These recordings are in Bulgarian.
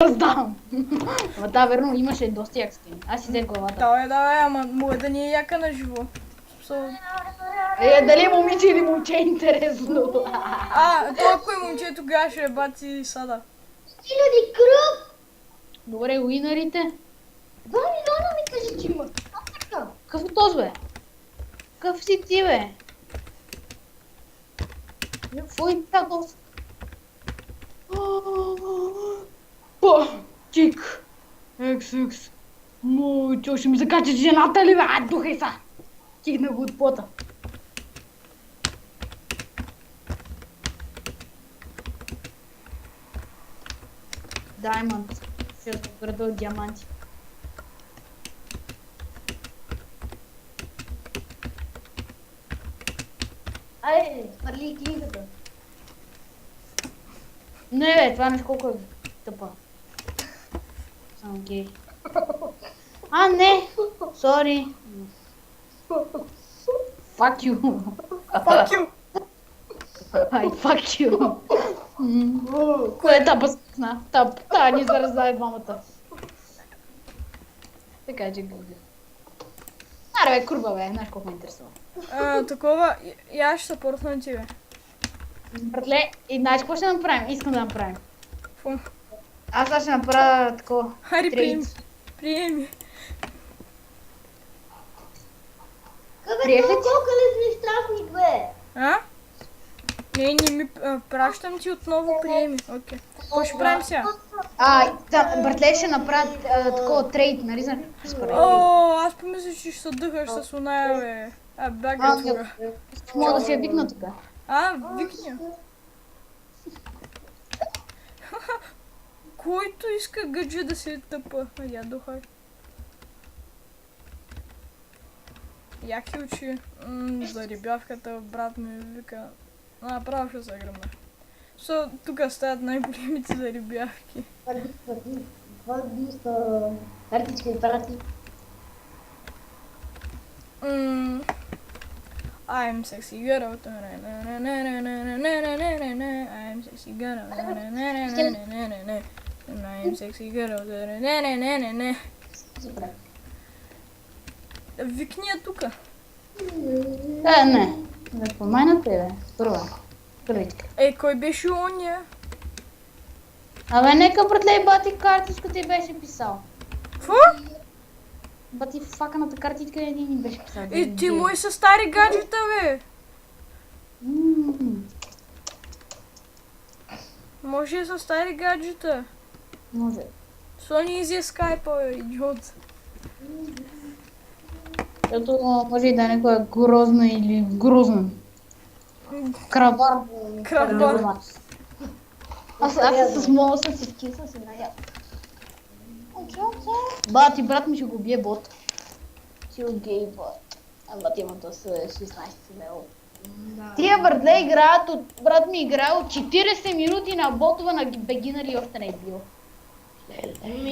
Раздавам. Ама да, верно, имаше доста як скин. Аз си взех главата. Давай, ама може да ни е яка на живо. Дали е момиче или момче е интересно. Това ако е момче, тогава ще е бати сада. Хиляди кръв! Добре, уинарите. 2 милиона ми кажи, че има. Какъв е този, бе? Какъв си ти, бе? Какво е така доста? Чик. Екс. Чо, ще ми закачаш жената ли, бе? Духай са. Стигна го от пота. Даймонд. Ще се града от диаманти. Айде, хвърли книгата. Не, бе, това нещо колко е тъпа. Само гей. А, не! Сори. Fuck you. Fuck you! Ай, fuck you. Кое е тапа скъсна? Та ни зараздай двамата. Така че гъби. Аре, бе, курва, бе, знаеш колко ме интересува. Такова, и аз ще съпортна на тебе. Братле, и знаеш какво ще направим? Искам да направим. Фу. Аз сега ще направя такова. Хайде, приеми. Приех ли ти? Колко ли страхник, бе? Не ми пращам ти отново приеми. Окей. Какво ще правим сега? Братле ще направят такова трейд, нали знаеш? Аз помисля, че ще се дъхаш с оная, бе. Бяга тук. Мога да си я викна тук. Викни. Който иска гъджи да се тъпа. Я духай. Яки очи. За рибявката брат ми вика. Право ще се гръмна. Тук стават най-големите за рибявки. Това е биста картичка и прати. I'm sexy girl. I'm sexy girl. I'm sexy girl. Викни я тука. Не. Да помайна тебе. Първичка. Кой беше ония? Абе, нека братле бати картичката и беше писал. Какво? Бати факаната картичка и ни беше писал. Ти мой са стари гаджета, бе. Може са стари гаджета. Може. Сони изи скайпа, бе, идиот. Защото може и да е някоя грозна или грозна. Крабар. Аз с моя съседки съм си наял. Бати, брат ми ще го бие бот. Си от гей бот. Бати има то с 16 лево. Тия братле играят от... Брат ми играе от 40 минути на ботова на бегинали и още не е бил.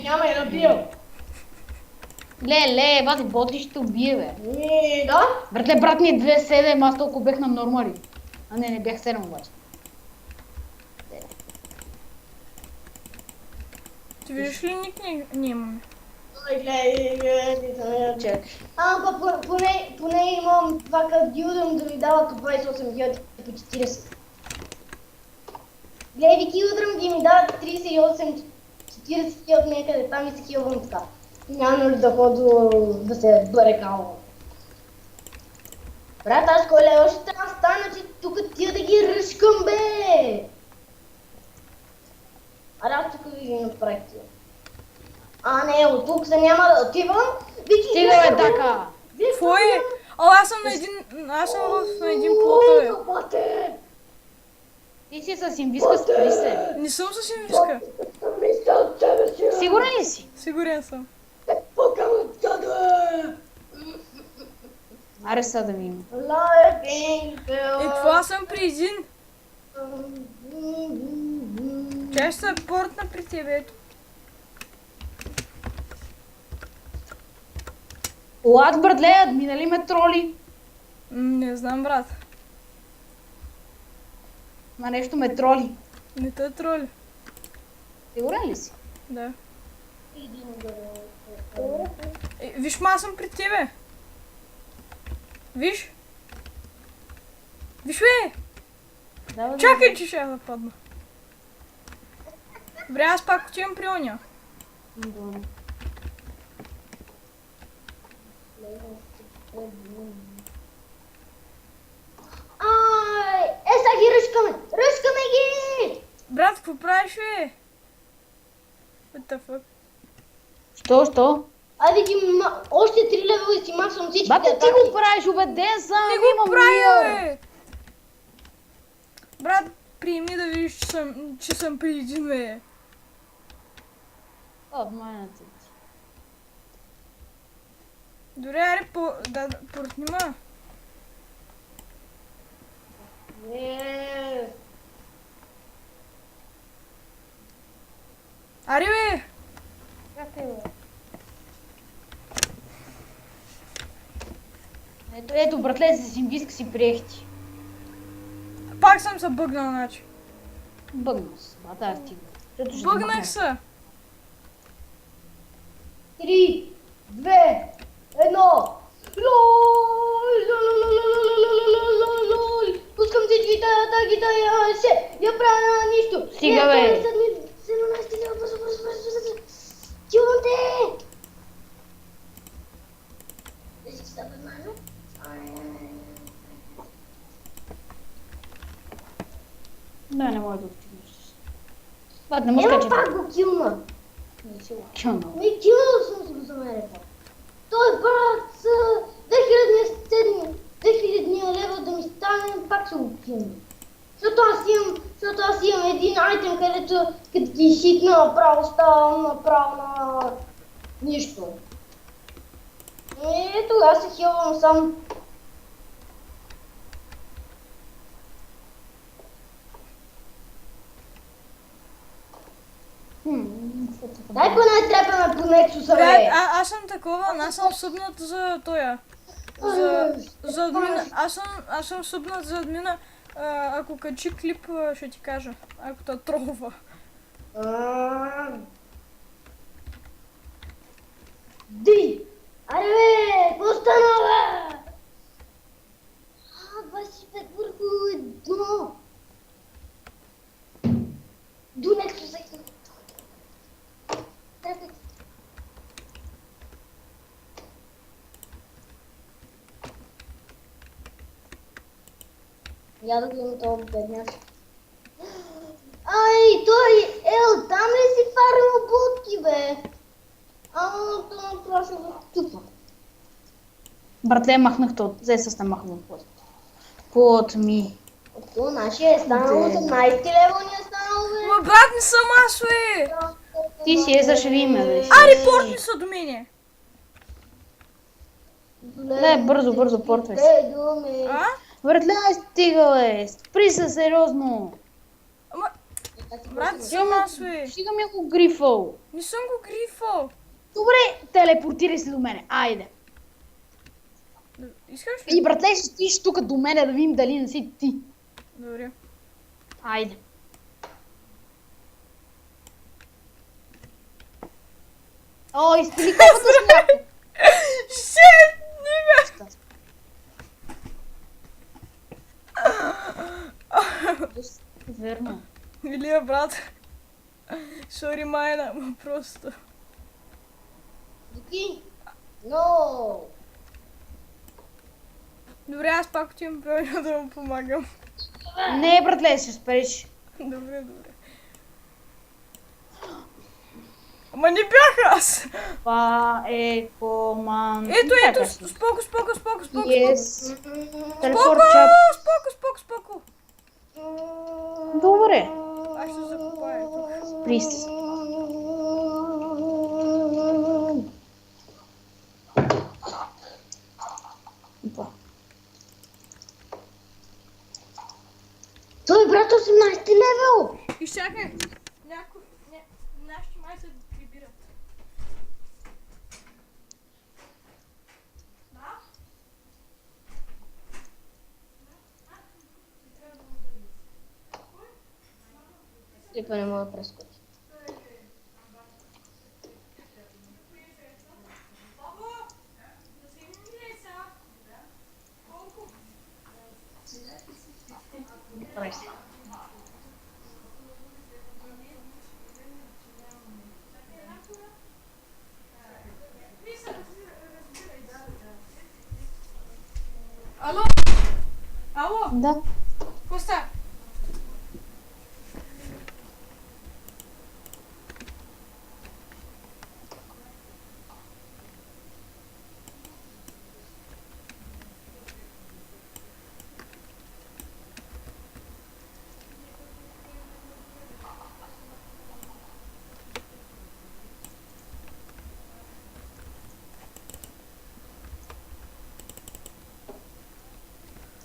Няма и да бил. Бати, бот ли ще убие, бе? Да? Братле, брат ми е 2.7, аз толкова бех на нормали. Не бях 7 обаче. Ти виждаш ли никни? Не имаме. Чакай. Поне имам това като Юдъм да ми дава като 28 хиляди по 40. Гледай, Вики Юдръм ги ми дават 38, 40 хиляди някъде там и се хилвам така. Няма ли да хода да се барекавам. Брат, аз коле още трябва да стана, че тук тия да ги ръшкам, бе! Аз тук ви ги направих тия. Не, от тук се няма да отивам. Вики, Стига, бе, така! Какво е? Аз съм на един плот, бе. Ти си с инвиска, спри се. Не съм с инвиска. Сигурен ли си? Сигурен съм. Аре са да ми има. Това аз съм при един. Тя ще се портна при тебе, ето. Лад, братле, минали ме троли. Не знам, брат. Ма нещо ме троли. Не те троли. Сигурен ли си? Да. Един удар. Виж, ма аз съм при тебе. Виж? Виж, бе! Да, Чакай, че ще я нападна. Добре, аз пак отивам при оня. Добре. Ай! Сега ги ръшкаме! Ръшкаме ги! Брат, какво правиш, бе? What the fuck? Що? Айде ги още 3 левела и си махам всички Бате, ти атаки. го правиш, убеден съм, Не имам го правя, мир. бе! Брат, приеми да видиш, че съм при един, бе. Обманете ти. Добре, аре, портнима. Е, Аре, бе! чакай, бе. Ето, братле, с симбиска си приехти. Пак съм се бъгнал, значи. Бъгнал се, бата, стига. Бъгнах се. 3, 2, 1. Лол! Пускам всичките атаки, да я се, я правя нищо. Стига, бе. 17 лева, бързо. Чувам те! Да, не може да отидеш. Бат, не му скача. Пак го килна. Не си го килнал. Не килнал съм се го замеряха. Той брат с 2000 лева да ми стане, пак се го килна. Защото аз имам един айтем, където като ти хитна направо ставам направо на нищо. И тогава се хилвам сам. Дай поне трепаме по Нексуса, Брат, бе! аз съм такова, аз съм събнат за тоя. За админа. Аз съм събнат за админа. Ако качи клип, ще ти кажа. Ако те тролва. Ди! Аре бе! Какво стана, бе? 25 върху 1. До Нексуса. Трепай. Я да гледам този бедняк. Ай, той там ли си фармил будки, бе? Това направо ще го тупа. Братле, махнах то. Взе с те махнах под ми. Ото нашия е станал 18 лева, ни е станал, бе. Ма брат, не съм аз, бе! Ти си е зашли име, бе. Репортни са до мене. Не, бързо, портвай се. Две думи. Братле, стига, бе. Спри се, сериозно. Ама, брат, не съм аз, бе. Стига ми го грифъл. Не съм го грифал. Добре, телепортирай се до мене. Айде. Искаш ли? И братле, ще стоиш тук до мене да видим дали не си ти. Добре. Айде. О, изпили колкото смяхте. Шет, нига! Верно. Илия, брат. Сори, майна, ма просто. Дики? Но! Добре, аз пак отивам правилно да му помагам. Не, братле, ще спреш. Добре. Ама не бях аз! Това е команда. Ето, споко. Yes. Телепорт чап. Споко. Добре. Аз ще закопая тук. Плиз. Опа. Той брат 18 левел! Изчакай. Нашите май се прибират. Типа не мога да прескочи. Да. Коста!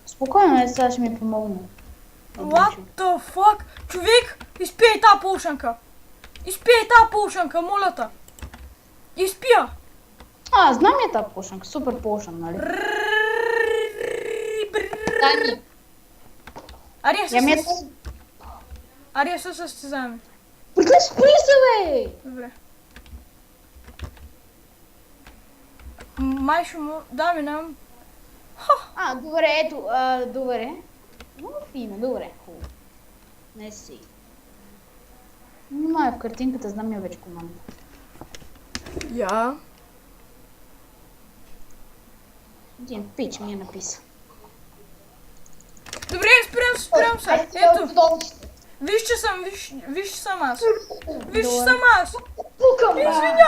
Спокойно, сега ще ми помогне. What the fuck? Човек, изпей тази полшанка! Изпей тази полшанка, моля те! Изпия! Знам я тази полшанка, супер полшан, нали? Дай ми. Ария се състезаваме. Братле, спри се, бе! Добре. Майшо му, да минам. Добре, ето, добре. Много фина, добре, хубаво. Не си. Внимай в картинката, знам я вече команда. Я. Един пич ми е написа. Добре, спирам се. Ето. Виж, че съм аз. Виж, че съм аз. Извинявай,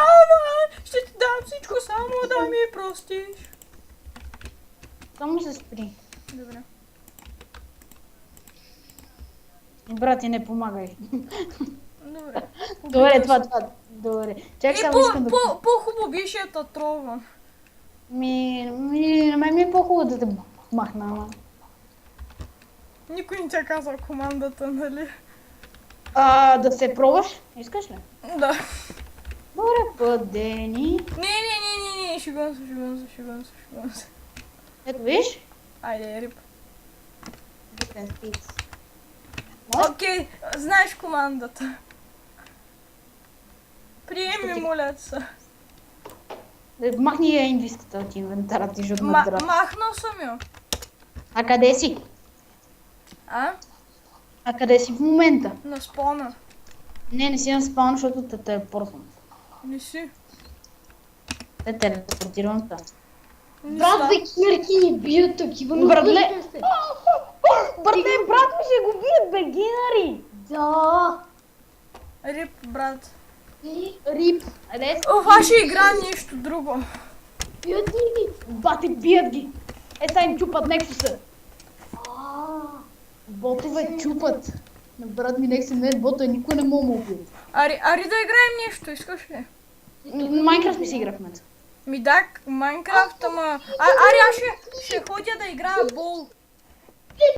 ще ти дам всичко, само да ми простиш. Само се спри. Добре. Брат, ти не помагай. Добре. Добре, това. Добре. Чакай само искам да... По-хубаво беше да тролвам. На мен ми е по-хубаво да те махна, ама. Никой не ти е казал командата, нали? Да се пробваш? Искаш ли? Да. Добре, падени. Не, шегувам се. Ето виж. Айде, рип. Different speeds. Окей, знаеш командата. Приеми, моля се. Махни я инвистата от инвентара ти, защото надград. Махнал съм я. А къде си? А къде си в момента? На спона. Не си на спаун, защото те телепортвам. Не си. Те телепортирам та. Брат, бе, кирки ни бият такива. Братле! Братле, брат ми ще го бият, бе, генари! Да. Рип, брат. Рип. Айде. Това ще игра нещо друго. Бият ни. Бати, бият ги! Сега им чупат Нексуса. Ботове чупат. На брат ми Нексус не е бота, никой не мога му убие. Ари да играем нещо, искаш ли? Майнкрафт ми си играхме. Ми да, Майнкрафт, ама... Ари, аз ще ходя да играя бол.